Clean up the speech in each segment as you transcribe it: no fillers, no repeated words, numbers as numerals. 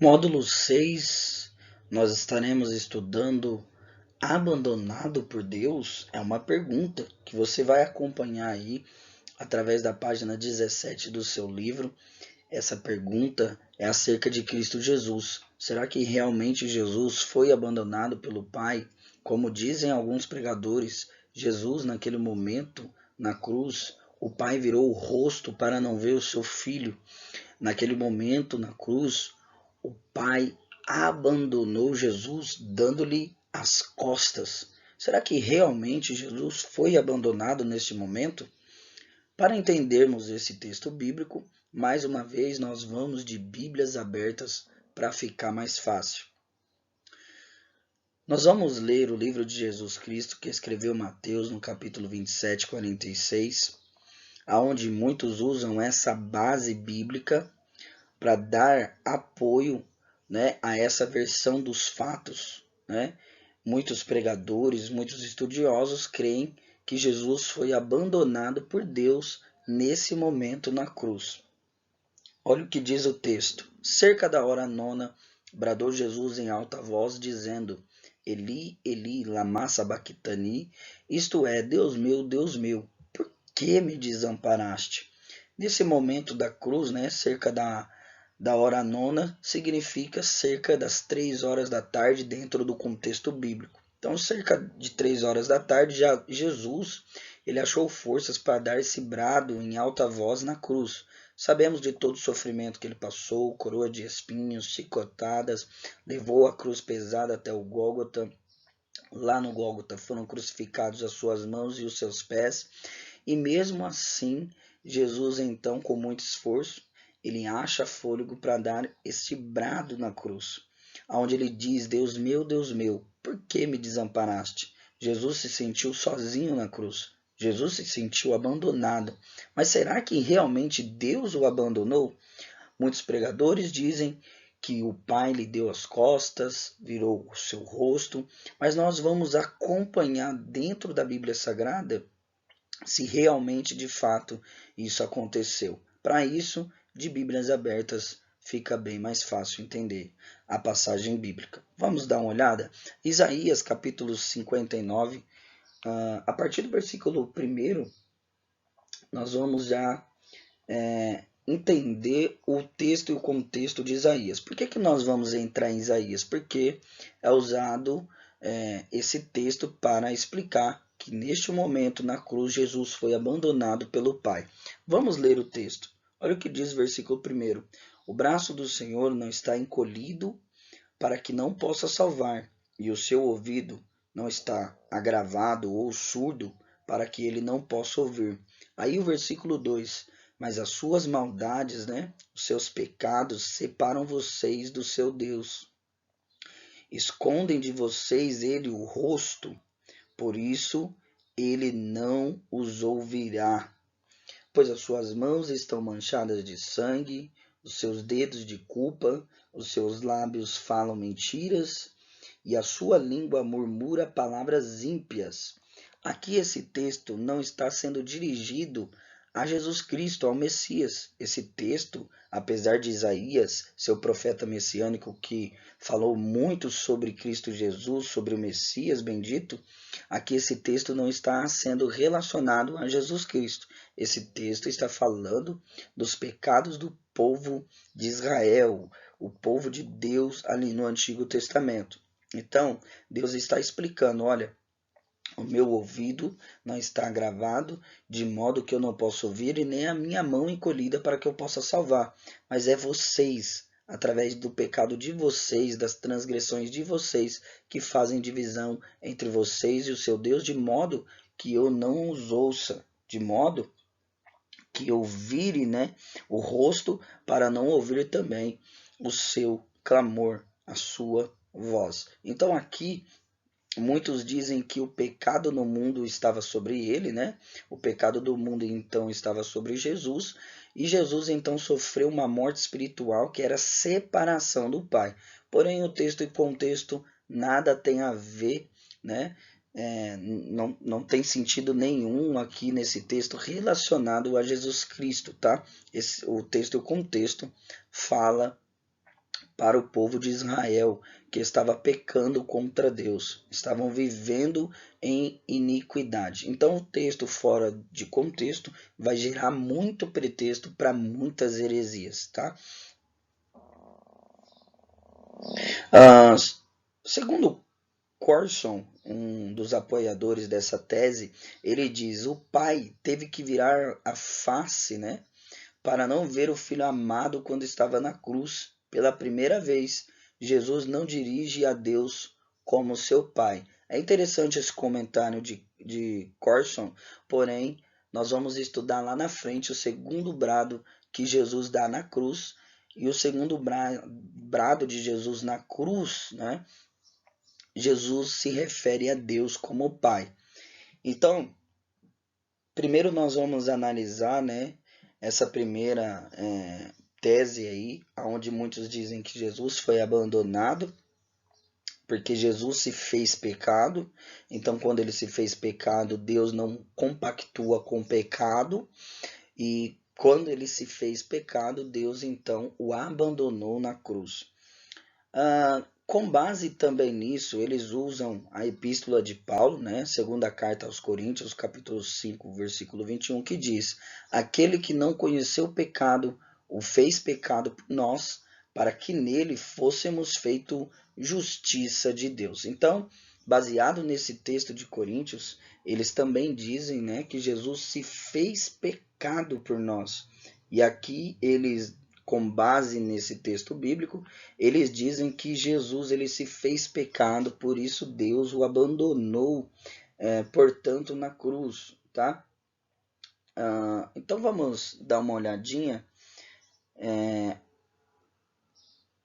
Módulo 6, nós estaremos estudando abandonado por Deus? É uma pergunta que você vai acompanhar aí através da página 17 do seu livro. Essa pergunta é acerca de Cristo Jesus. Será que realmente Jesus foi abandonado pelo Pai? Como dizem alguns pregadores, Jesus, naquele momento, na cruz, o Pai virou o rosto para não ver o seu filho. Naquele momento, na cruz, o Pai abandonou Jesus, dando-lhe as costas. Será que realmente Jesus foi abandonado neste momento? Para entendermos esse texto bíblico, mais uma vez nós vamos de Bíblias abertas para ficar mais fácil. Nós vamos ler o livro de Jesus Cristo que escreveu Mateus no capítulo 27, 46, aonde muitos usam essa base bíblica para dar apoio, né, a essa versão dos fatos, né? Muitos pregadores, muitos estudiosos creem que Jesus foi abandonado por Deus nesse momento na cruz. Olha o que diz o texto. Cerca da hora nona, bradou Jesus em alta voz, dizendo: Eli, Eli, lama sabachthani, isto é, Deus meu, por que me desamparaste? Nesse momento da cruz, né, cerca da hora nona, significa cerca das 3 horas da tarde dentro do contexto bíblico. Então, cerca de 3 horas da tarde, já Jesus ele achou forças para dar esse brado em alta voz na cruz. Sabemos de todo o sofrimento que ele passou, coroa de espinhos, chicotadas, levou a cruz pesada até o Gólgota. Lá no Gólgota foram crucificados as suas mãos e os seus pés, e mesmo assim, Jesus então, com muito esforço, ele acha fôlego para dar este brado na cruz, onde ele diz: Deus meu, por que me desamparaste? Jesus se sentiu sozinho na cruz. Jesus se sentiu abandonado. Mas será que realmente Deus o abandonou? Muitos pregadores dizem que o Pai lhe deu as costas, virou o seu rosto, mas nós vamos acompanhar dentro da Bíblia Sagrada se realmente de fato isso aconteceu. Para isso, de Bíblias abertas fica bem mais fácil entender a passagem bíblica. Vamos dar uma olhada? Isaías capítulo 59, a partir do versículo 1, nós vamos já entender o texto e o contexto de Isaías. Por que nós vamos entrar em Isaías? Porque é usado esse texto para explicar que neste momento na cruz Jesus foi abandonado pelo Pai. Vamos ler o texto. Olha o que diz o versículo 1. O braço do Senhor não está encolhido para que não possa salvar, e o seu ouvido não está agravado ou surdo para que ele não possa ouvir. Aí o versículo 2: mas as suas maldades, né, os seus pecados separam vocês do seu Deus. Escondem de vocês ele o rosto, por isso ele não os ouvirá. Pois as suas mãos estão manchadas de sangue, os seus dedos de culpa, os seus lábios falam mentiras e a sua língua murmura palavras ímpias. Aqui esse texto não está sendo dirigido a Jesus Cristo, ao Messias. Esse texto, apesar de Isaías, seu profeta messiânico que falou muito sobre Cristo Jesus, sobre o Messias bendito, aqui esse texto não está sendo relacionado a Jesus Cristo. Esse texto está falando dos pecados do povo de Israel, o povo de Deus ali no Antigo Testamento. Então, Deus está explicando: olha, o meu ouvido não está gravado, de modo que eu não posso ouvir, e nem a minha mão encolhida para que eu possa salvar. Mas é vocês, através do pecado de vocês, das transgressões de vocês, que fazem divisão entre vocês e o seu Deus, de modo que eu não os ouça, de modo que eu vire, né, o rosto para não ouvir também o seu clamor, a sua voz. Então aqui muitos dizem que o pecado no mundo estava sobre ele, né? O pecado do mundo então estava sobre Jesus, e Jesus então sofreu uma morte espiritual que era a separação do Pai. Porém, o texto e contexto nada tem a ver, né? Não tem sentido nenhum aqui nesse texto relacionado a Jesus Cristo, tá? O texto e o contexto fala para o povo de Israel, que estava pecando contra Deus, estavam vivendo em iniquidade. Então, o texto fora de contexto vai gerar muito pretexto para muitas heresias, tá? Segundo Corson, um dos apoiadores dessa tese, ele diz: o pai teve que virar a face, né, para não ver o filho amado quando estava na cruz. Pela primeira vez, Jesus não dirige a Deus como seu pai. É interessante esse comentário de Corson, porém, nós vamos estudar lá na frente o segundo brado que Jesus dá na cruz. E o segundo brado de Jesus na cruz, né? Jesus se refere a Deus como Pai. Então, primeiro nós vamos analisar, né, essa primeira tese aí, onde muitos dizem que Jesus foi abandonado, porque Jesus se fez pecado. Então, quando ele se fez pecado, Deus não compactua com o pecado. E quando ele se fez pecado, Deus então o abandonou na cruz. Com base também nisso, eles usam a epístola de Paulo, né, segunda carta aos Coríntios, capítulo 5, versículo 21, que diz: aquele que não conheceu o pecado, o fez pecado por nós, para que nele fôssemos feito justiça de Deus. Então, baseado nesse texto de Coríntios, eles também dizem, né, que Jesus se fez pecado por nós. E aqui eles, com base nesse texto bíblico, eles dizem que Jesus ele se fez pecado, por isso Deus o abandonou, portanto, na cruz, tá? Então vamos dar uma olhadinha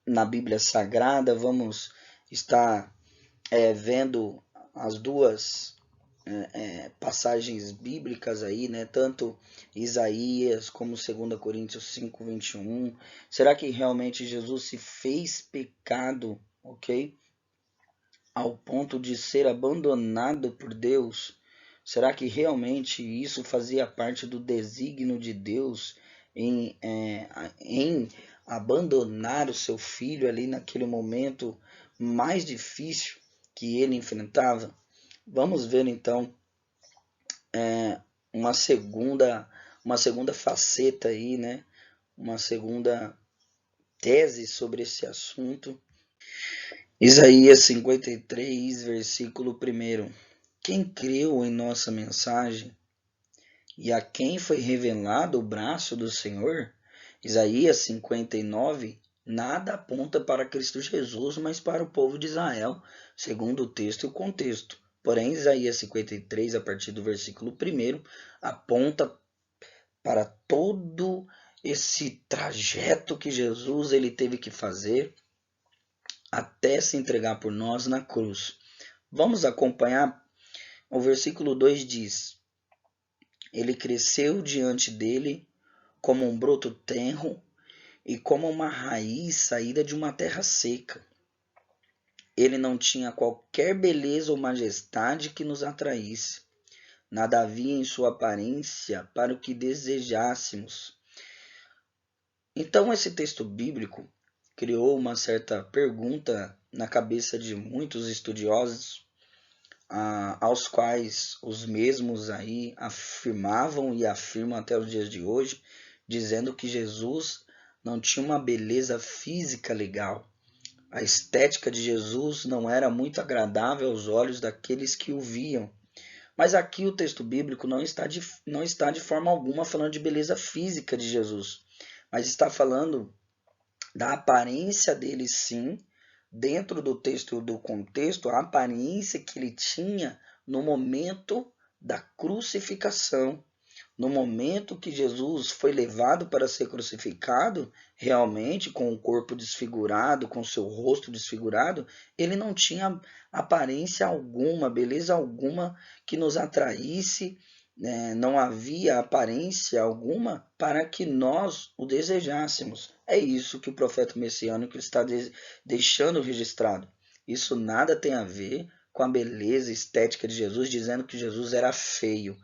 na Bíblia Sagrada, vamos estar vendo as duas passagens bíblicas aí, né? Tanto Isaías como 2 Coríntios 5, 21. Será que realmente Jesus se fez pecado, ok? Ao ponto de ser abandonado por Deus? Será que realmente isso fazia parte do desígnio de Deus em abandonar o seu filho ali naquele momento mais difícil que ele enfrentava? Vamos ver então uma segunda faceta aí, né? Uma segunda tese sobre esse assunto. Isaías 53, versículo 1. Quem creu em nossa mensagem e a quem foi revelado o braço do Senhor? Isaías 59, nada aponta para Cristo Jesus, mas para o povo de Israel, segundo o texto e o contexto. Porém, Isaías 53, a partir do versículo 1, aponta para todo esse trajeto que Jesus ele teve que fazer até se entregar por nós na cruz. Vamos acompanhar. O versículo 2 diz: ele cresceu diante dele como um broto tenro e como uma raiz saída de uma terra seca. Ele não tinha qualquer beleza ou majestade que nos atraísse. Nada havia em sua aparência para o que desejássemos. Então, esse texto bíblico criou uma certa pergunta na cabeça de muitos estudiosos, aos quais os mesmos aí afirmavam e afirmam até os dias de hoje, dizendo que Jesus não tinha uma beleza física legal. A estética de Jesus não era muito agradável aos olhos daqueles que o viam. Mas aqui o texto bíblico não está de forma alguma falando de beleza física de Jesus, mas está falando da aparência dele, sim, dentro do texto do contexto, a aparência que ele tinha no momento da crucificação. No momento que Jesus foi levado para ser crucificado, realmente com o corpo desfigurado, com seu rosto desfigurado, ele não tinha aparência alguma, beleza alguma que nos atraísse, não havia aparência alguma para que nós o desejássemos. É isso que o profeta messiânico está deixando registrado. Isso nada tem a ver com a beleza estética de Jesus, dizendo que Jesus era feio.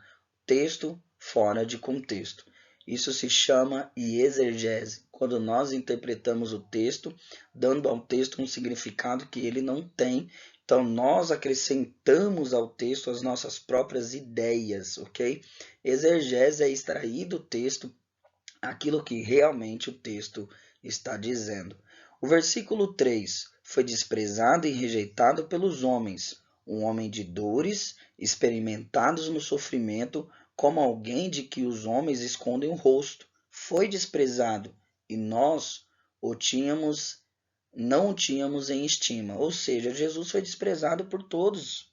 Texto fora de contexto. Isso se chama exegese. quando nós interpretamos o texto, dando ao texto um significado que ele não tem. Então, nós acrescentamos ao texto as nossas próprias ideias, ok? Exegese é extrair do texto aquilo que realmente o texto está dizendo. O versículo 3: foi desprezado e rejeitado pelos homens, um homem de dores, experimentados no sofrimento, como alguém de que os homens escondem o rosto. Foi desprezado e nós o tínhamos, não o tínhamos em estima. Ou seja, Jesus foi desprezado por todos.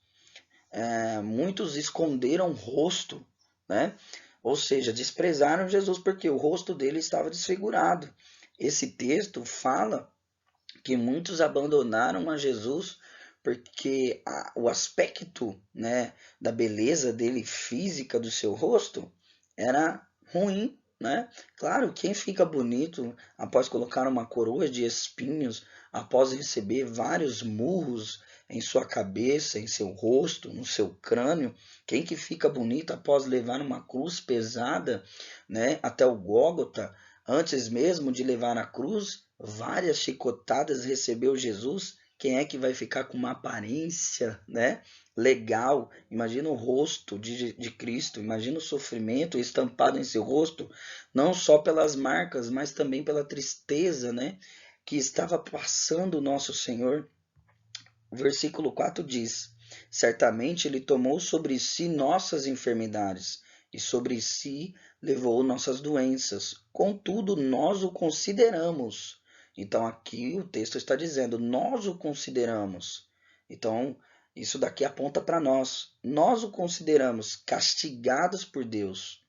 Muitos esconderam o rosto, né? Ou seja, desprezaram Jesus porque o rosto dele estava desfigurado. Esse texto fala que muitos abandonaram a Jesus porque o aspecto, né, da beleza dele física do seu rosto era ruim, né? Claro, quem fica bonito após colocar uma coroa de espinhos, após receber vários murros em sua cabeça, em seu rosto, no seu crânio, quem que fica bonito após levar uma cruz pesada, né, até o Gólgota, antes mesmo de levar a cruz, várias chicotadas recebeu Jesus. Quem é que vai ficar com uma aparência, né, legal? Imagina o rosto de Cristo, imagina o sofrimento estampado em seu rosto, não só pelas marcas, mas também pela tristeza, né, que estava passando o nosso Senhor. O versículo 4 diz: certamente ele tomou sobre si nossas enfermidades e sobre si levou nossas doenças. Contudo, nós o consideramos. Então, aqui o texto está dizendo: nós o consideramos. Então, isso daqui aponta para nós. Nós o consideramos castigados por Deus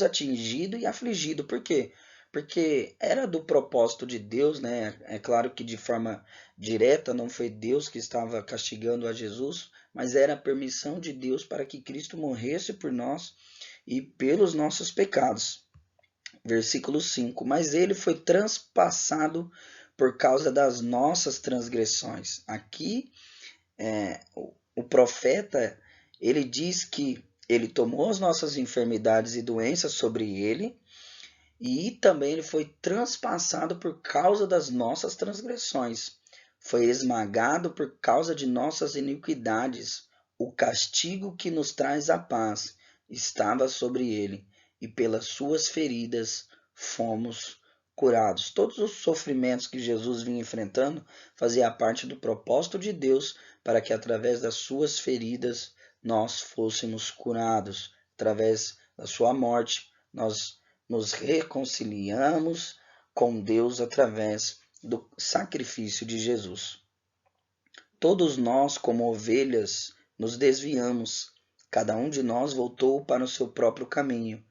atingido e afligido. Por quê? Porque era do propósito de Deus, né? É claro que de forma direta não foi Deus que estava castigando a Jesus, mas era a permissão de Deus para que Cristo morresse por nós e pelos nossos pecados. Versículo 5: mas ele foi transpassado por causa das nossas transgressões. Aqui o profeta ele diz que ele tomou as nossas enfermidades e doenças sobre ele, e também ele foi transpassado por causa das nossas transgressões. Foi esmagado por causa de nossas iniquidades. O castigo que nos traz a paz estava sobre ele, e pelas suas feridas fomos curados. Todos os sofrimentos que Jesus vinha enfrentando fazia parte do propósito de Deus para que através das suas feridas nós fôssemos curados. Através da sua morte, nós nos reconciliamos com Deus através do sacrifício de Jesus. Todos nós, como ovelhas, nos desviamos. Cada um de nós voltou para o seu próprio caminho,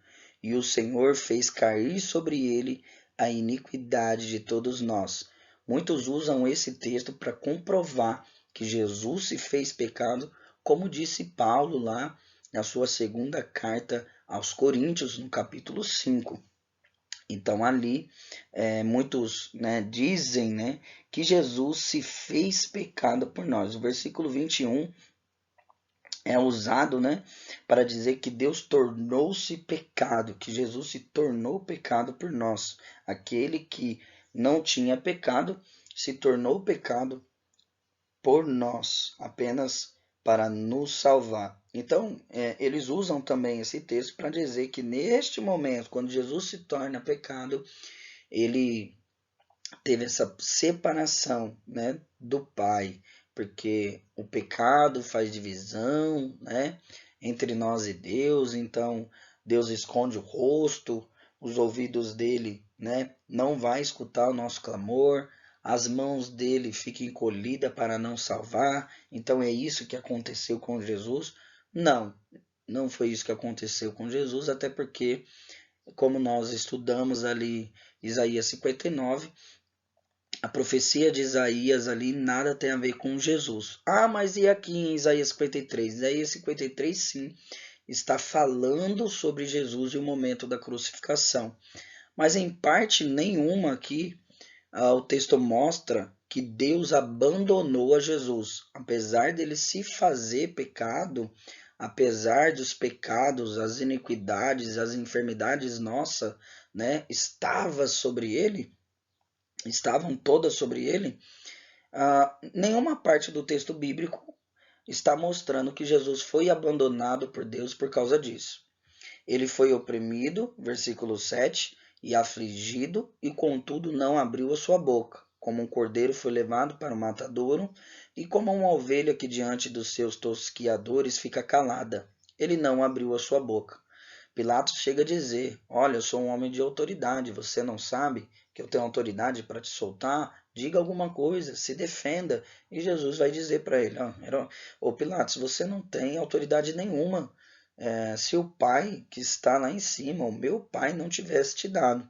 e o Senhor fez cair sobre ele a iniquidade de todos nós. Muitos usam esse texto para comprovar que Jesus se fez pecado, como disse Paulo lá na sua segunda carta aos Coríntios, no capítulo 5. Então ali muitos, né, dizem, né, que Jesus se fez pecado por nós. O versículo 21 é usado, né, para dizer que Deus tornou-se pecado, que Jesus se tornou pecado por nós. Aquele que não tinha pecado se tornou pecado por nós, apenas para nos salvar. Então, eles usam também esse texto para dizer que neste momento, quando Jesus se torna pecado, ele teve essa separação, né, do Pai, porque o pecado faz divisão, né, entre nós e Deus. Então Deus esconde o rosto, os ouvidos dele, né, não vai escutar o nosso clamor, as mãos dele ficam encolhidas para não salvar. Então é isso que aconteceu com Jesus? Não, não foi isso que aconteceu com Jesus, até porque, como nós estudamos ali Isaías 59, a profecia de Isaías ali nada tem a ver com Jesus. Ah, mas e aqui em Isaías 53? Isaías 53, sim, está falando sobre Jesus e o momento da crucificação. Mas em parte nenhuma aqui o texto mostra que Deus abandonou a Jesus. Apesar dele se fazer pecado, apesar dos pecados, as iniquidades, as enfermidades né, estava sobre ele, estavam todas sobre ele, nenhuma parte do texto bíblico está mostrando que Jesus foi abandonado por Deus por causa disso. Ele foi oprimido, versículo 7, e afligido, e contudo não abriu a sua boca. Como um cordeiro foi levado para o matadouro, e como uma ovelha que diante dos seus tosquiadores fica calada. Ele não abriu a sua boca. Pilatos chega a dizer: Olha, eu sou um homem de autoridade, você não sabe que eu tenho autoridade para te soltar? Diga alguma coisa, se defenda. E Jesus vai dizer para ele: Ô Pilatos, você não tem autoridade nenhuma. Se o Pai que está lá em cima, o meu Pai, não tivesse te dado.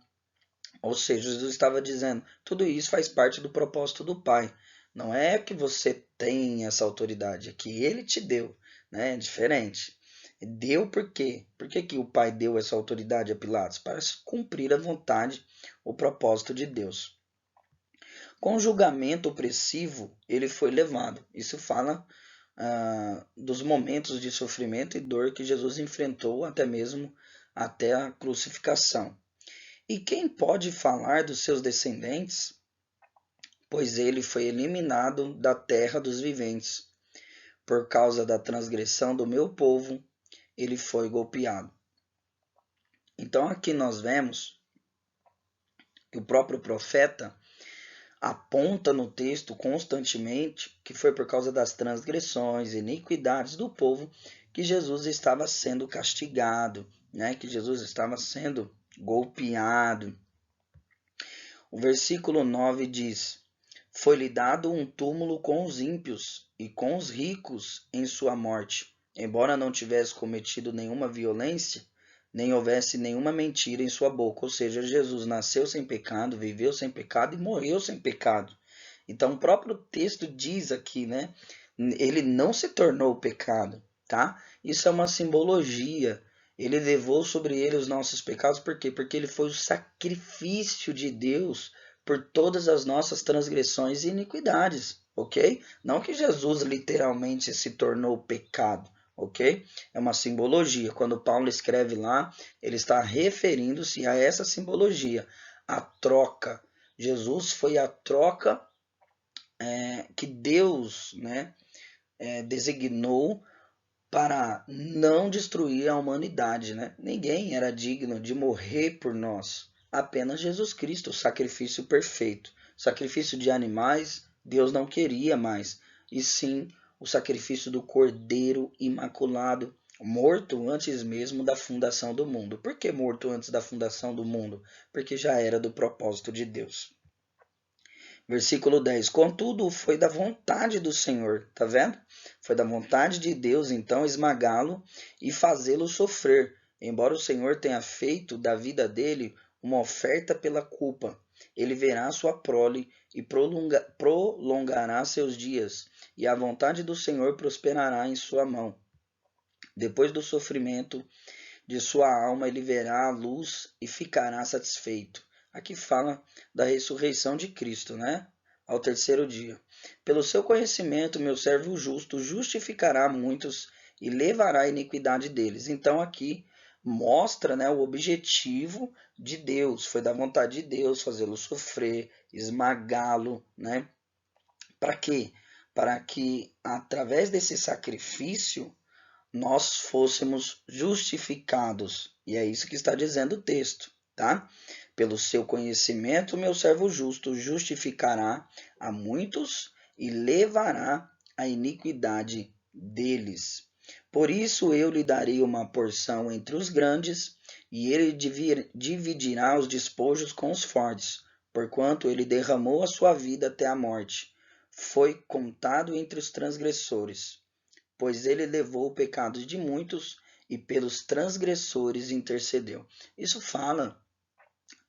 Ou seja, Jesus estava dizendo: tudo isso faz parte do propósito do Pai. Não é que você tem essa autoridade, é que Ele te deu, né? É diferente. Deu por quê? Por que, que o Pai deu essa autoridade a Pilatos? Para cumprir a vontade, o propósito de Deus. Com julgamento opressivo, ele foi levado. Isso fala dos momentos de sofrimento e dor que Jesus enfrentou até mesmo até a crucificação. E quem pode falar dos seus descendentes? Pois ele foi eliminado da terra dos viventes. Por causa da transgressão do meu povo, ele foi golpeado. Então aqui nós vemos que o próprio profeta aponta no texto constantemente que foi por causa das transgressões e iniquidades do povo que Jesus estava sendo castigado, né? Que Jesus estava sendo golpeado. O versículo 9 diz: Foi-lhe dado um túmulo com os ímpios e com os ricos em sua morte, embora não tivesse cometido nenhuma violência, nem houvesse nenhuma mentira em sua boca. Ou seja, Jesus nasceu sem pecado, viveu sem pecado e morreu sem pecado. Então, o próprio texto diz aqui, né? Ele não se tornou pecado, tá? Isso é uma simbologia. Ele levou sobre ele os nossos pecados, por quê? Porque ele foi o sacrifício de Deus por todas as nossas transgressões e iniquidades, ok? Não que Jesus literalmente se tornou pecado, ok? É uma simbologia. Quando Paulo escreve lá, ele está referindo-se a essa simbologia, a troca. Jesus foi a troca que Deus, né, designou para não destruir a humanidade, né? Ninguém era digno de morrer por nós. Apenas Jesus Cristo, o sacrifício perfeito. Sacrifício de animais, Deus não queria mais. E sim o sacrifício do Cordeiro Imaculado, morto antes mesmo da fundação do mundo. Por que morto antes da fundação do mundo? Porque já era do propósito de Deus. Versículo 10. Contudo, foi da vontade do Senhor, tá vendo? Foi da vontade de Deus, então, esmagá-lo e fazê-lo sofrer, embora o Senhor tenha feito da vida dele uma oferta pela culpa. Ele verá sua prole e prolongará seus dias, e a vontade do Senhor prosperará em sua mão. Depois do sofrimento de sua alma, ele verá a luz e ficará satisfeito. Aqui fala da ressurreição de Cristo, né? Ao terceiro dia. Pelo seu conhecimento, meu servo justo justificará muitos e levará a iniquidade deles. Então aqui mostra, né, o objetivo de Deus. Foi da vontade de Deus fazê-lo sofrer, esmagá-lo, né? Para quê? Para que através desse sacrifício nós fôssemos justificados. E é isso que está dizendo o texto, tá? Pelo seu conhecimento, meu servo justo justificará a muitos e levará a iniquidade deles. Por isso eu lhe darei uma porção entre os grandes, e ele dividirá os despojos com os fortes, porquanto ele derramou a sua vida até a morte. Foi contado entre os transgressores, pois ele levou o pecado de muitos e pelos transgressores intercedeu. Isso fala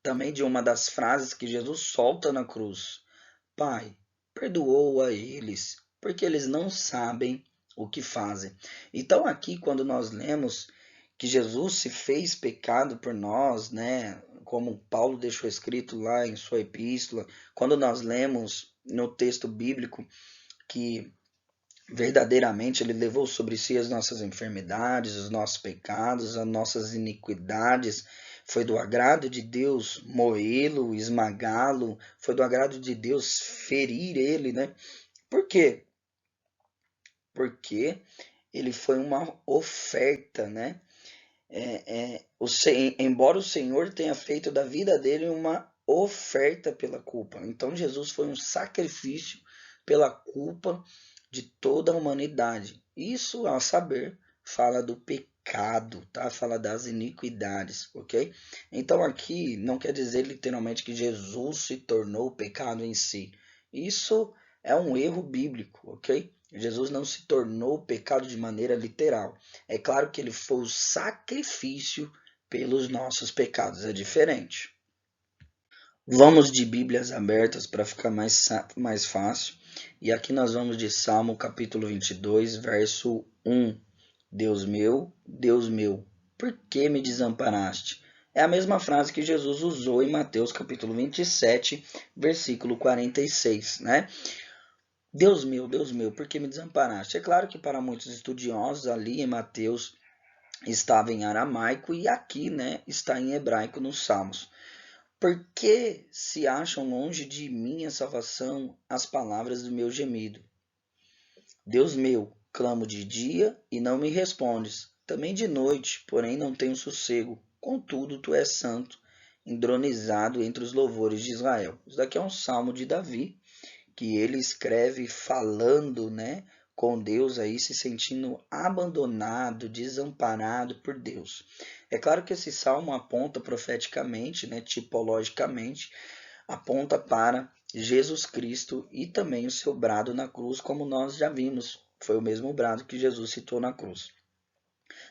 também de uma das frases que Jesus solta na cruz: Pai, perdoa a eles, porque eles não sabem o que fazem. Então aqui quando nós lemos que Jesus se fez pecado por nós, né, como Paulo deixou escrito lá em sua epístola, quando nós lemos no texto bíblico que verdadeiramente ele levou sobre si as nossas enfermidades, os nossos pecados, as nossas iniquidades, Foi do agrado de Deus moê-lo, esmagá-lo, foi do agrado de Deus ferir ele, né? Por quê? Porque ele foi uma oferta, né? Embora o Senhor tenha feito da vida dele uma oferta pela culpa. Então Jesus foi um sacrifício pela culpa de toda a humanidade. Isso, a saber, fala do pecado, tá? Fala das iniquidades, ok? Então aqui não quer dizer literalmente que Jesus se tornou o pecado em si. Isso é um erro bíblico, ok? Jesus não se tornou pecado de maneira literal. É claro que ele foi o sacrifício pelos nossos pecados, é diferente. Vamos de Bíblias abertas para ficar mais fácil. E aqui nós vamos de Salmo capítulo 22, verso 1. Deus meu, por que me desamparaste? É a mesma frase que Jesus usou em Mateus capítulo 27, versículo 46, né? Deus meu, por que me desamparaste? É claro que para muitos estudiosos ali em Mateus estava em aramaico e aqui, né, está em hebraico nos Salmos. Por que se acham longe de mim a salvação, as palavras do meu gemido? Deus meu, clamo de dia e não me respondes, também de noite, porém não tenho sossego. Contudo, tu és santo, entronizado entre os louvores de Israel. Isso daqui é um salmo de Davi, que ele escreve falando, né, com Deus aí, se sentindo abandonado, desamparado por Deus. É claro que esse salmo aponta profeticamente, né, tipologicamente, aponta para Jesus Cristo e também o seu brado na cruz, como nós já vimos. Foi o mesmo brado que Jesus citou na cruz.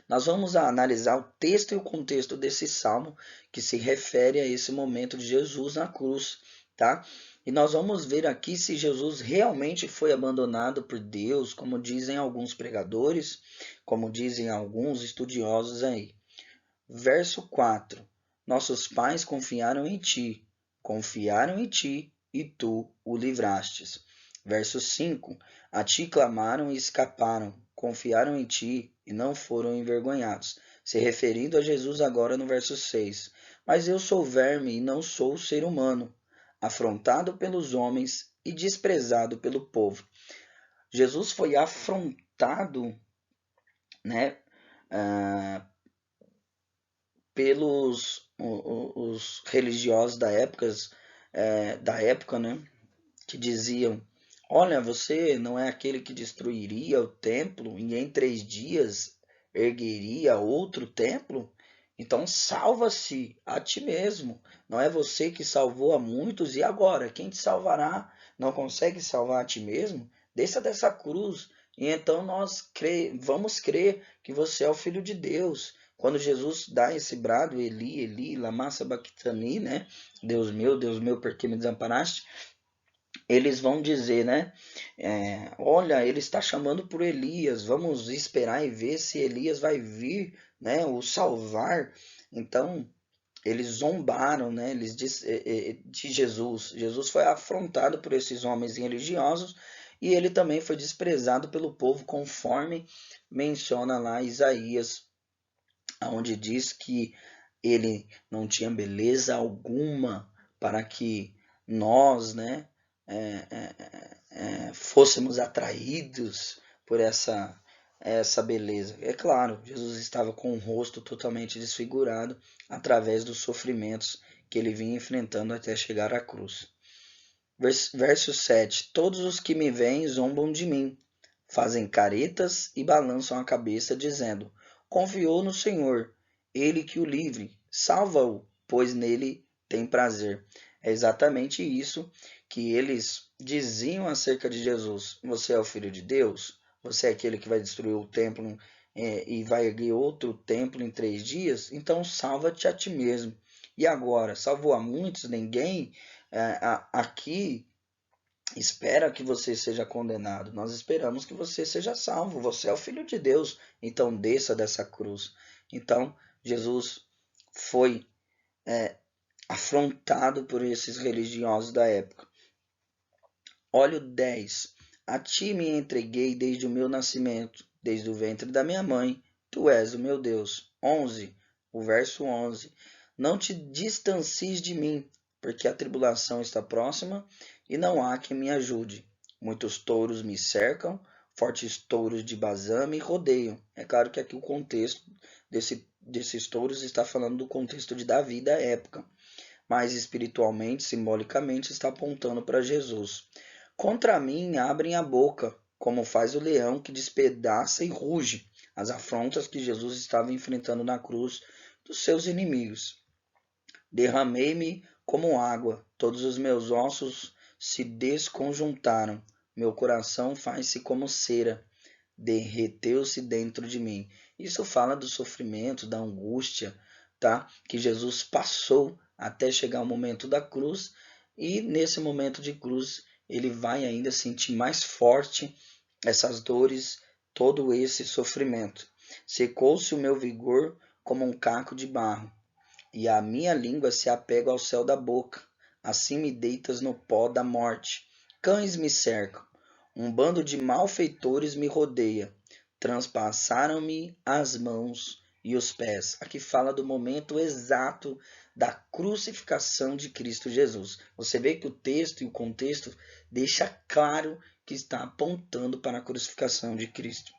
Nós vamos analisar o texto e o contexto desse salmo que se refere a esse momento de Jesus na cruz, tá? E nós vamos ver aqui se Jesus realmente foi abandonado por Deus, como dizem alguns pregadores, como dizem alguns estudiosos aí. Verso 4. Nossos pais confiaram em ti, e tu o livrastes. Verso 5. A ti clamaram e escaparam, confiaram em ti e não foram envergonhados. Se referindo a Jesus agora no verso 6. Mas eu sou verme e não sou ser humano, afrontado pelos homens e desprezado pelo povo. Jesus foi afrontado, né, ah, pelos os religiosos da época, né, que diziam: olha, você não é aquele que destruiria o templo e em 3 dias ergueria outro templo? Então salva-se a ti mesmo. Não é você que salvou a muitos, e agora? Quem te salvará? Não consegue salvar a ti mesmo? Desça dessa cruz. E então vamos crer que você é o Filho de Deus. Quando Jesus dá esse brado, Eli, Eli, lama sabachthani, né? Deus meu, por que me desamparaste? Eles vão dizer, né? Olha, ele está chamando por Elias, vamos esperar e ver se Elias vai vir, né? O salvar. Então, eles zombaram, né? De Jesus. Jesus foi afrontado por esses homens religiosos e ele também foi desprezado pelo povo, conforme menciona lá Isaías, onde diz que ele não tinha beleza alguma para que nós, né, fôssemos atraídos por essa beleza. É claro, Jesus estava com o rosto totalmente desfigurado através dos sofrimentos que ele vinha enfrentando até chegar à cruz. Verso 7. Todos os que me veem zombam de mim, fazem caretas e balançam a cabeça, dizendo: confiou no Senhor, ele que o livre, salva-o, pois nele tem prazer. É exatamente isso que eles diziam acerca de Jesus. Você é o Filho de Deus? Você é aquele que vai destruir o templo e vai erguer outro templo em 3 dias? Então salva-te a ti mesmo. E agora, salvou a muitos? Ninguém aqui espera que você seja condenado. Nós esperamos que você seja salvo. Você é o Filho de Deus. Então desça dessa cruz. Então Jesus foi afrontado por esses religiosos da época. Olha o 10. A ti me entreguei desde o meu nascimento, desde o ventre da minha mãe. Tu és o meu Deus. 11. O verso 11. não te distancies de mim, porque a tribulação está próxima e não há quem me ajude. Muitos touros me cercam, fortes touros de Bazã me rodeiam. É claro que aqui o contexto desses touros está falando do contexto de Davi da época, mas espiritualmente, simbolicamente, está apontando para Jesus. Contra mim abrem a boca, como faz o leão que despedaça e ruge, as afrontas que Jesus estava enfrentando na cruz dos seus inimigos. Derramei-me como água, todos os meus ossos se desconjuntaram, meu coração faz-se como cera, derreteu-se dentro de mim. Isso fala do sofrimento, da angústia, tá? Que Jesus passou até chegar o momento da cruz, e nesse momento de cruz ele vai ainda sentir mais forte essas dores, todo esse sofrimento. Secou-se o meu vigor como um caco de barro, e a minha língua se apega ao céu da boca. Assim me deitas no pó da morte. Cães me cercam, um bando de malfeitores me rodeia. Transpassaram-me as mãos e os pés. Aqui fala do momento exato da crucificação de Cristo Jesus. Você vê que o texto e o contexto deixa claro que está apontando para a crucificação de Cristo.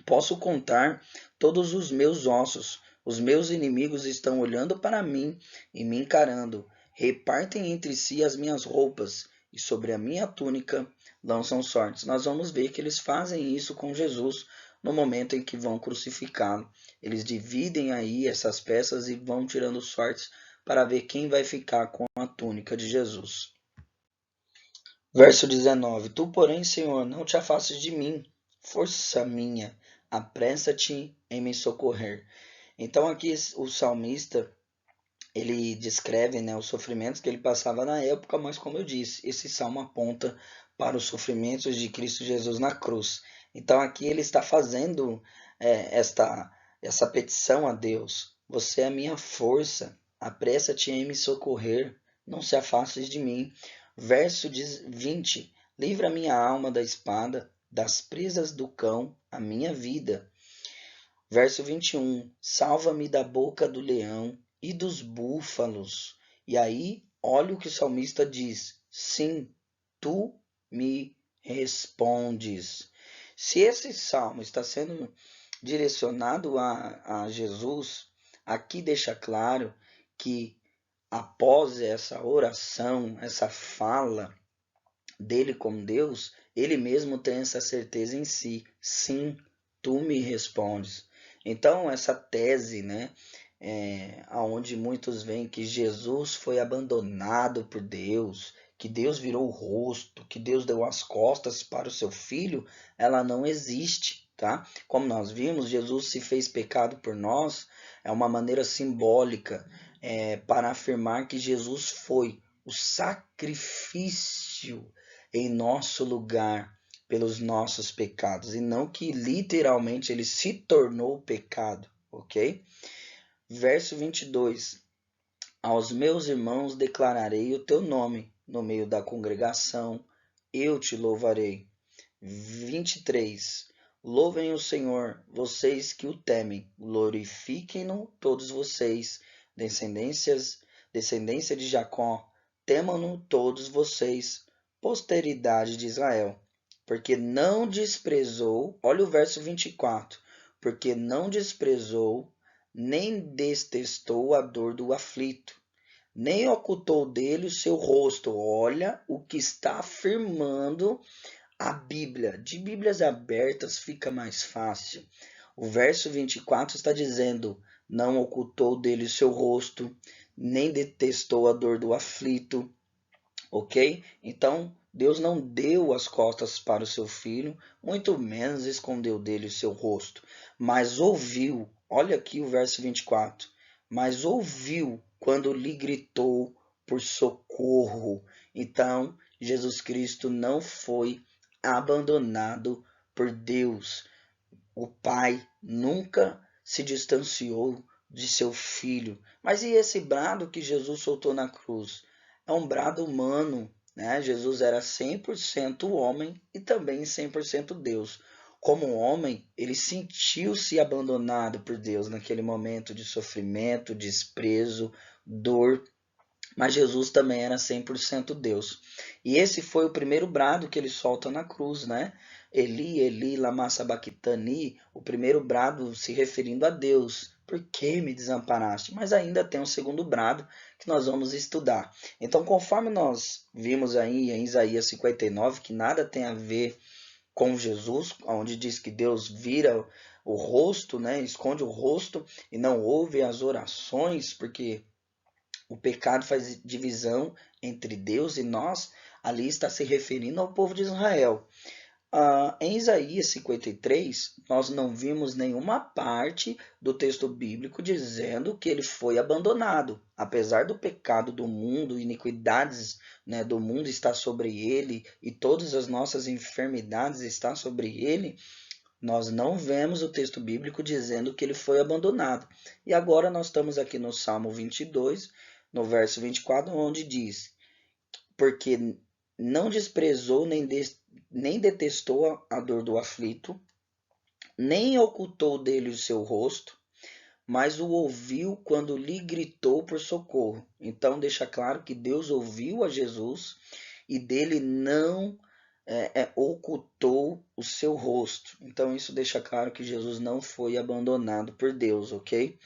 Posso contar todos os meus ossos. Os meus inimigos estão olhando para mim e me encarando. Repartem entre si as minhas roupas e sobre a minha túnica lançam sortes. Nós vamos ver que eles fazem isso com Jesus no momento em que vão crucificá-lo. Eles dividem aí essas peças e vão tirando sortes para ver quem vai ficar com a túnica de Jesus. Verso 19: Tu, porém, Senhor, não te afastes de mim, força minha, apressa-te em me socorrer. Então aqui o salmista, ele descreve, né, os sofrimentos que ele passava na época, mas como eu disse, esse salmo aponta para os sofrimentos de Cristo Jesus na cruz. Então aqui ele está fazendo essa petição a Deus: você é a minha força, apressa-te em me socorrer, não se afastes de mim. Verso 20: livra minha alma da espada, das presas do cão, a minha vida. Verso 21: salva-me da boca do leão e dos búfalos. E aí, olha o que o salmista diz: sim, tu me respondes. Se esse salmo está sendo direcionado a Jesus, aqui deixa claro que após essa oração, essa fala dele com Deus, ele mesmo tem essa certeza em si: sim, tu me respondes. Então essa tese, né, aonde muitos veem que Jesus foi abandonado por Deus, que Deus virou o rosto, que Deus deu as costas para o seu filho, ela não existe, tá? Como nós vimos, Jesus se fez pecado por nós, é uma maneira simbólica para afirmar que Jesus foi o sacrifício em nosso lugar pelos nossos pecados, e não que literalmente ele se tornou pecado, ok? Verso 22: aos meus irmãos declararei o teu nome, no meio da congregação eu te louvarei. 23: louvem o Senhor, vocês que o temem, glorifiquem-no todos vocês, descendência de Jacó, temam-no todos vocês, posteridade de Israel, porque não desprezou, olha o verso 24, porque não desprezou, nem detestou a dor do aflito, nem ocultou dele o seu rosto. Olha o que está afirmando a Bíblia. De Bíblias abertas fica mais fácil. O verso 24 está dizendo: não ocultou dele o seu rosto, nem detestou a dor do aflito, ok? Então, Deus não deu as costas para o seu filho, muito menos escondeu dele o seu rosto, mas ouviu, olha aqui o verso 24, mas ouviu quando lhe gritou por socorro. Então, Jesus Cristo não foi abandonado por Deus. O Pai nunca se distanciou de seu filho. Mas e esse brado que Jesus soltou na cruz? É um brado humano, né? Jesus era 100% homem e também 100% Deus. como homem, ele sentiu-se abandonado por Deus naquele momento de sofrimento, desprezo, dor, mas Jesus também era 100% Deus. E esse foi o primeiro brado que ele solta na cruz, né? Eli, Eli, lama sabachthani, o primeiro brado se referindo a Deus. Por que me desamparaste? Mas ainda tem um segundo brado que nós vamos estudar. Então, conforme nós vimos aí em Isaías 59, que nada tem a ver com Jesus, onde diz que Deus vira o rosto, né? Esconde o rosto e não ouve as orações, porque o pecado faz divisão entre Deus e nós. Ali está se referindo ao povo de Israel. Em Isaías 53, nós não vimos nenhuma parte do texto bíblico dizendo que ele foi abandonado. Apesar do pecado do mundo, iniquidades, né, do mundo estar sobre ele e todas as nossas enfermidades estão sobre ele, nós não vemos o texto bíblico dizendo que ele foi abandonado. E agora nós estamos aqui no Salmo 22, no verso 24, onde diz: porque não desprezou nem detestou a dor do aflito, nem ocultou dele o seu rosto, mas o ouviu quando lhe gritou por socorro. Então deixa claro que Deus ouviu a Jesus e dele não ocultou o seu rosto. Então isso deixa claro que Jesus não foi abandonado por Deus, ok?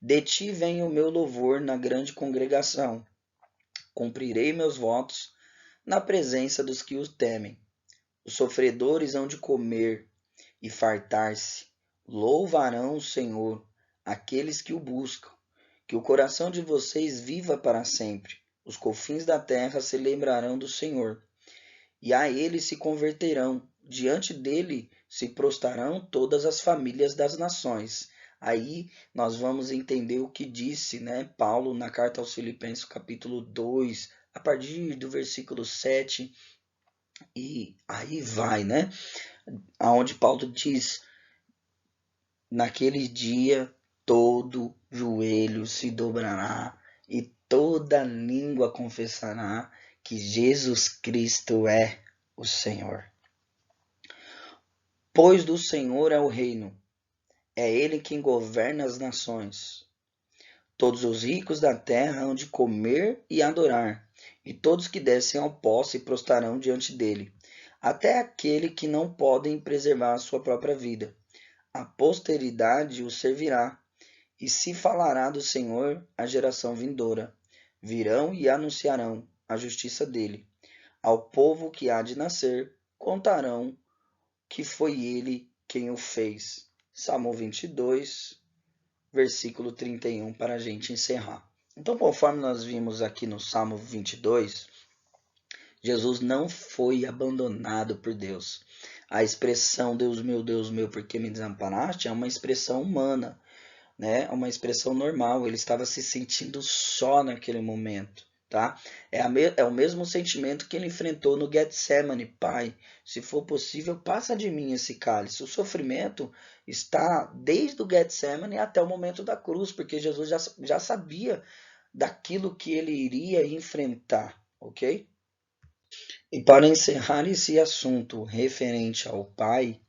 De ti vem o meu louvor na grande congregação. Cumprirei meus votos na presença dos que os temem. Os sofredores hão de comer e fartar-se. Louvarão o Senhor, aqueles que o buscam. Que o coração de vocês viva para sempre. Os confins da terra se lembrarão do Senhor. E a ele se converterão. Diante dele se prostrarão todas as famílias das nações. Aí nós vamos entender o que disse, né, Paulo na carta aos Filipenses, capítulo 2, a partir do versículo 7, e aí vai, né? Aonde Paulo diz: naquele dia todo joelho se dobrará e toda língua confessará que Jesus Cristo é o Senhor. Pois do Senhor é o reino, é ele quem governa as nações. Todos os ricos da terra hão de comer e adorar, e todos que descem ao pó se prostrarão diante dele, até aquele que não podem preservar a sua própria vida. A posteridade o servirá, e se falará do Senhor a geração vindoura. Virão e anunciarão a justiça dele. Ao povo que há de nascer, contarão que foi ele quem o fez. Salmo 22, versículo 31, para a gente encerrar. Então, conforme nós vimos aqui no Salmo 22, Jesus não foi abandonado por Deus. A expressão Deus meu, por que me desamparaste? É uma expressão humana, né? É uma expressão normal. Ele estava se sentindo só naquele momento, tá? É o mesmo sentimento que ele enfrentou no Getsemane. Pai, se for possível, passa de mim esse cálice. O sofrimento está desde o Getsemane até o momento da cruz, porque Jesus já sabia daquilo que ele iria enfrentar, ok? E para encerrar esse assunto referente ao pai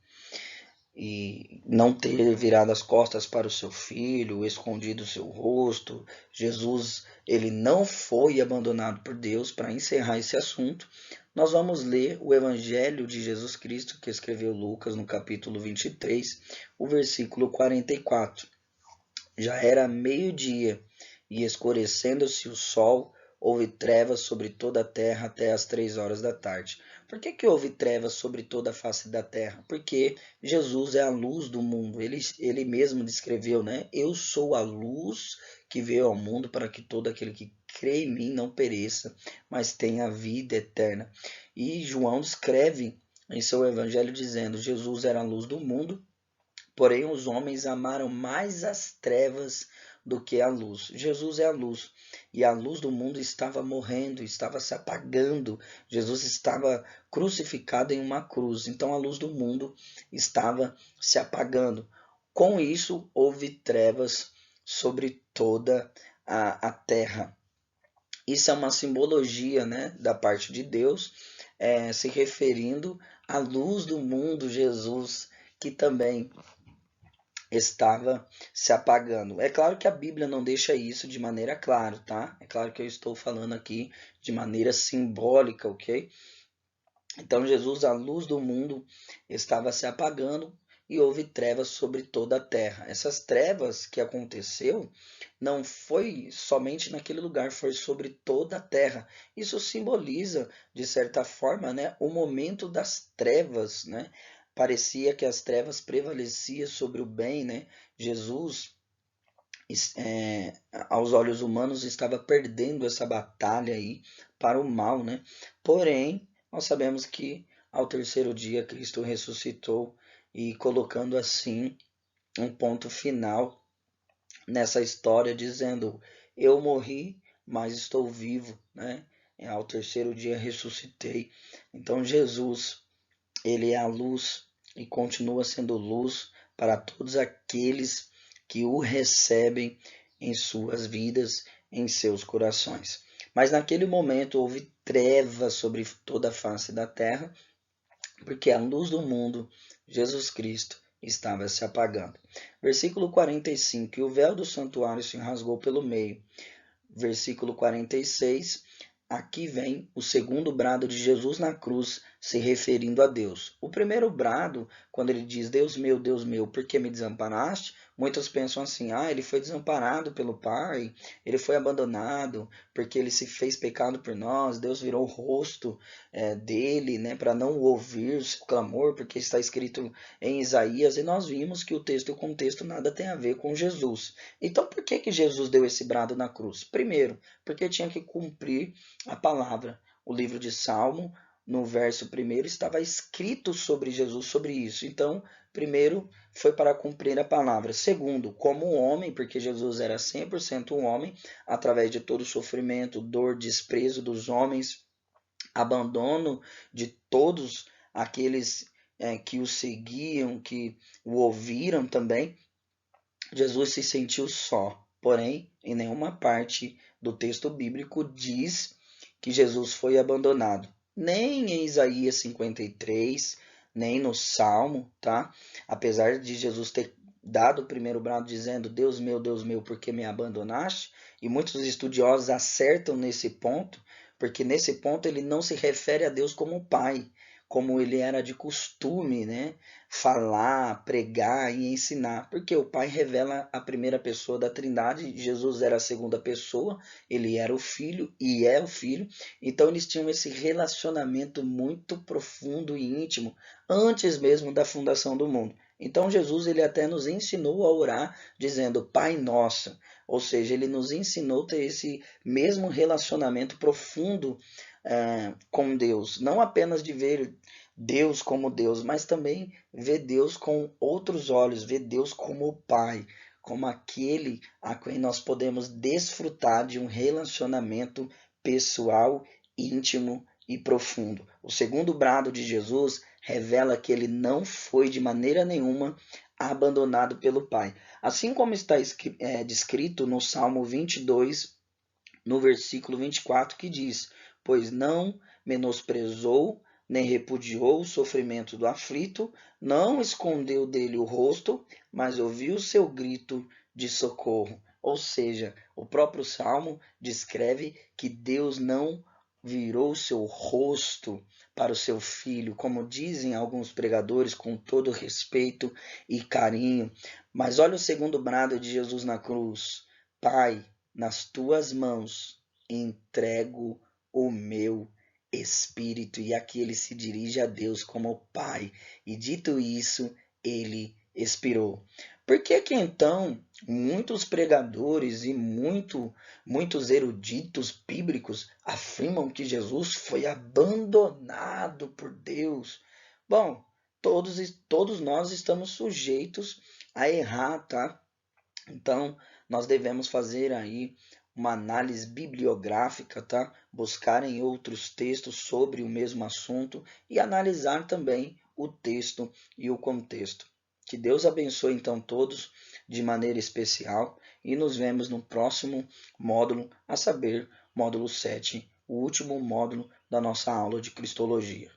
e não ter virado as costas para o seu filho, escondido o seu rosto, Jesus, ele não foi abandonado por Deus. Para encerrar esse assunto, nós vamos ler o Evangelho de Jesus Cristo que escreveu Lucas no capítulo 23, o versículo 44. Já era meio-dia e escurecendo-se o sol, houve trevas sobre toda a terra até as 3 horas da tarde. Por que houve trevas sobre toda a face da terra? Porque Jesus é a luz do mundo. Ele mesmo descreveu, né? Eu sou a luz que veio ao mundo para que todo aquele que crê em mim não pereça, mas tenha vida eterna. E João descreve em seu evangelho dizendo: Jesus era a luz do mundo, porém os homens amaram mais as trevas do que a luz. Jesus é a luz, e a luz do mundo estava morrendo, estava se apagando. Jesus estava crucificado em uma cruz, então a luz do mundo estava se apagando. Com isso, houve trevas sobre toda a terra. Isso é uma simbologia, né, da parte de Deus, se referindo à luz do mundo, Jesus, que também estava se apagando. É claro que a Bíblia não deixa isso de maneira clara, tá? É claro que eu estou falando aqui de maneira simbólica, ok? Então Jesus, a luz do mundo, estava se apagando e houve trevas sobre toda a terra. Essas trevas que aconteceu não foi somente naquele lugar, foi sobre toda a terra. Isso simboliza, de certa forma, né, o momento das trevas, né? Parecia que as trevas prevaleciam sobre o bem, né? Jesus, aos olhos humanos, estava perdendo essa batalha aí para o mal, né? Porém, nós sabemos que ao terceiro dia Cristo ressuscitou e colocando assim um ponto final nessa história, dizendo: eu morri, mas estou vivo, né? Ao terceiro dia ressuscitei. Então Jesus, ele é a luz e continua sendo luz para todos aqueles que o recebem em suas vidas, em seus corações. Mas naquele momento houve trevas sobre toda a face da terra, porque a luz do mundo, Jesus Cristo, estava se apagando. Versículo 45: e o véu do santuário se rasgou pelo meio. Versículo 46: aqui vem o segundo brado de Jesus na cruz, se referindo a Deus. O primeiro brado, quando ele diz: Deus meu, por que me desamparaste? Muitos pensam assim: ele foi desamparado pelo Pai, ele foi abandonado, porque ele se fez pecado por nós, Deus virou o rosto dele, né, para não ouvir o seu clamor, porque está escrito em Isaías, e nós vimos que o texto e o contexto nada tem a ver com Jesus. Então, por que Jesus deu esse brado na cruz? Primeiro, porque tinha que cumprir a palavra. O livro de Salmo, no verso 1, estava escrito sobre Jesus, sobre isso. Então, primeiro, foi para cumprir a palavra. Segundo, como homem, porque Jesus era 100% um homem, através de todo o sofrimento, dor, desprezo dos homens, abandono de todos aqueles que o seguiam, que o ouviram também, Jesus se sentiu só. Porém, em nenhuma parte do texto bíblico diz que Jesus foi abandonado. Nem em Isaías 53, nem no Salmo, tá? Apesar de Jesus ter dado o primeiro brado dizendo: Deus meu, por que me abandonaste? E muitos estudiosos acertam nesse ponto, porque nesse ponto ele não se refere a Deus como Pai, como ele era de costume, né? Falar, pregar e ensinar, porque o Pai revela a primeira pessoa da Trindade, Jesus era a segunda pessoa, ele era o Filho e é o Filho, então eles tinham esse relacionamento muito profundo e íntimo antes mesmo da fundação do mundo. Então Jesus ele até nos ensinou a orar dizendo Pai Nosso, ou seja, ele nos ensinou a ter esse mesmo relacionamento profundo com Deus, não apenas de ver Deus como Deus, mas também ver Deus com outros olhos, ver Deus como o Pai, como aquele a quem nós podemos desfrutar de um relacionamento pessoal, íntimo e profundo. O segundo brado de Jesus revela que ele não foi de maneira nenhuma abandonado pelo Pai. Assim como está descrito no Salmo 22, no versículo 24, que diz: pois não menosprezou nem repudiou o sofrimento do aflito, não escondeu dele o rosto, mas ouviu seu grito de socorro. Ou seja, o próprio Salmo descreve que Deus não virou seu rosto para o seu filho, como dizem alguns pregadores com todo respeito e carinho. Mas olha o segundo brado de Jesus na cruz: Pai, nas tuas mãos entrego o meu espírito. E aqui ele se dirige a Deus como Pai. E dito isso, ele expirou. Por que que então muitos pregadores e muitos eruditos bíblicos afirmam que Jesus foi abandonado por Deus? Bom, todos nós estamos sujeitos a errar, tá? Então, nós devemos fazer aí uma análise bibliográfica, tá? Buscar em outros textos sobre o mesmo assunto e analisar também o texto e o contexto. Que Deus abençoe então todos de maneira especial e nos vemos no próximo módulo, a saber, módulo 7, o último módulo da nossa aula de Cristologia.